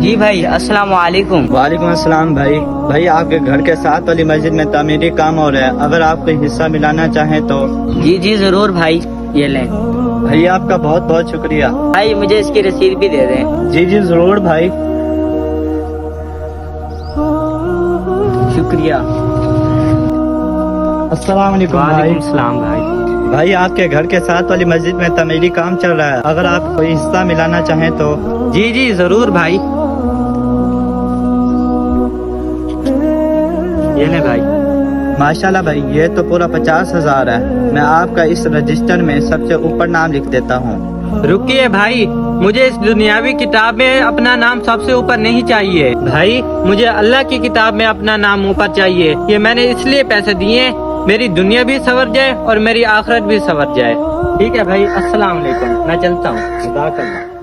جی بھائی السلام علیکم۔ وعلیکم السلام بھائی۔ بھائی آپ کے گھر کے ساتھ والی مسجد میں تعمیری کام ہو رہا ہے، اگر آپ کوئی حصہ ملانا چاہیں تو۔ جی ضرور بھائی، یہ لیں بھائی آپ کا بہت بہت شکریہ۔ بھائی، مجھے اس کی رسید بھی دے دیں۔ جی ضرور بھائی۔ شکریہ۔ السلام علیکم بھائی۔ وعلیکم السلام بھائی۔ بھائی آپ کے گھر کے ساتھ والی مسجد میں تعمیری کام چل رہا ہے، اگر آپ کوئی حصہ ملانا چاہیں تو۔ جی ضرور بھائی، یہ لیں بھائی۔ ماشاءاللہ بھائی، یہ تو پورا 50,000 ہے۔ میں آپ کا اس رجسٹر میں سب سے اوپر نام لکھ دیتا ہوں۔ رکیے بھائی، مجھے اس دنیاوی کتاب میں اپنا نام سب سے اوپر نہیں چاہیے بھائی، مجھے اللہ کی کتاب میں اپنا نام اوپر چاہیے۔ یہ میں نے اس لیے پیسے دیے، میری دنیا بھی سنور جائے اور میری آخرت بھی سنور جائے۔ ٹھیک ہے بھائی، السلام علیکم، میں چلتا ہوں۔ جزاک اللہ۔